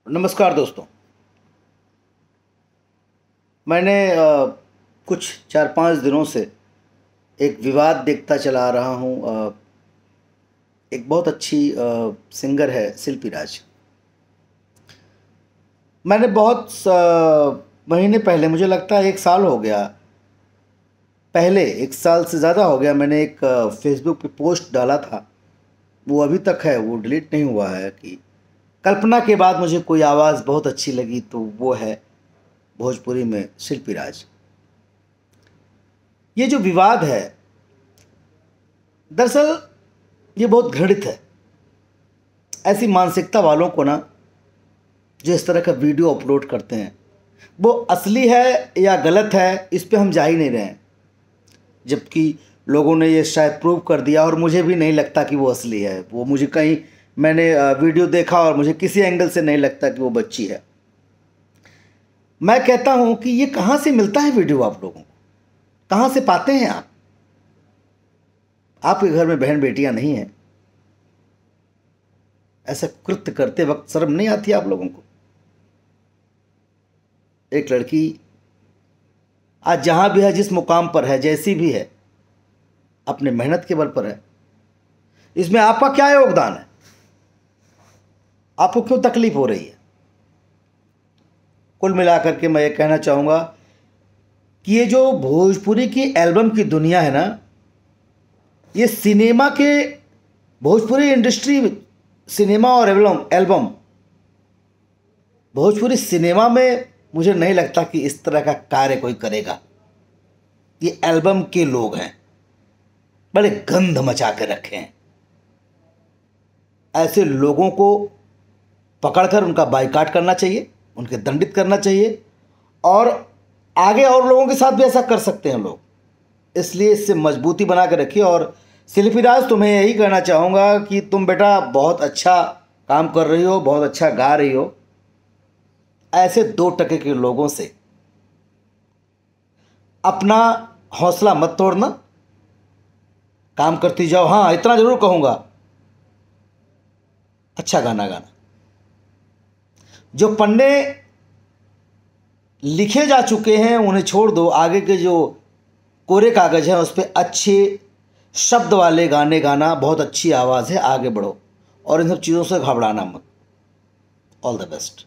नमस्कार दोस्तों। मैंने कुछ 4-5 दिनों से एक विवाद देखता चला आ रहा हूँ। एक बहुत अच्छी सिंगर है शिल्पी राज। मैंने बहुत महीने पहले, मुझे लगता है 1 साल हो गया, पहले 1 साल से ज़्यादा हो गया, मैंने एक फेसबुक पे पोस्ट डाला था। वो अभी तक है, वो डिलीट नहीं हुआ है कि कल्पना के बाद मुझे कोई आवाज़ बहुत अच्छी लगी तो वो है भोजपुरी में शिल्पी राज। ये जो विवाद है, दरअसल ये बहुत घृणित है। ऐसी मानसिकता वालों को ना, जो इस तरह का वीडियो अपलोड करते हैं, वो असली है या गलत है इस पे हम जा ही नहीं रहे हैं, जबकि लोगों ने ये शायद प्रूव कर दिया और मुझे भी नहीं लगता कि वो असली है। वो मुझे कहीं, मैंने वीडियो देखा और मुझे किसी एंगल से नहीं लगता कि वो बच्ची है। मैं कहता हूँ कि ये कहाँ से मिलता है वीडियो आप लोगों को, कहाँ से पाते हैं आप? आपके घर में बहन बेटियां नहीं हैं? ऐसा कृत्य करते वक्त शर्म नहीं आती आप लोगों को? एक लड़की आज जहां भी है, जिस मुकाम पर है, जैसी भी है, अपने मेहनत के बल पर है। इसमें आपका क्या योगदान है? आपको क्यों तकलीफ हो रही है? कुल मिलाकर के मैं ये कहना चाहूँगा कि ये जो भोजपुरी की एल्बम की दुनिया है ना, ये सिनेमा के, भोजपुरी इंडस्ट्री, सिनेमा और एल्बम, भोजपुरी सिनेमा में मुझे नहीं लगता कि इस तरह का कार्य कोई करेगा। ये एल्बम के लोग हैं, बड़े गंध मचा के रखे हैं। ऐसे लोगों को पकड़कर उनका बाइकाट करना चाहिए, उनके दंडित करना चाहिए, और आगे और लोगों के साथ भी ऐसा कर सकते हैं लोग। इसलिए इससे मजबूती बना के रखिए। और शिल्पी राज, तुम्हें यही कहना चाहूँगा कि तुम बेटा बहुत अच्छा काम कर रही हो, बहुत अच्छा गा रही हो। ऐसे 2 टके के लोगों से अपना हौसला मत तोड़ना, काम करती जाओ। हाँ, इतना जरूर कहूँगा, अच्छा गाना गाना। जो पन्ने लिखे जा चुके हैं उन्हें छोड़ दो, आगे के जो कोरे कागज हैं उस पर अच्छे शब्द वाले गाने गाना। बहुत अच्छी आवाज़ है, आगे बढ़ो और इन सब चीज़ों से घबराना मत। All the best.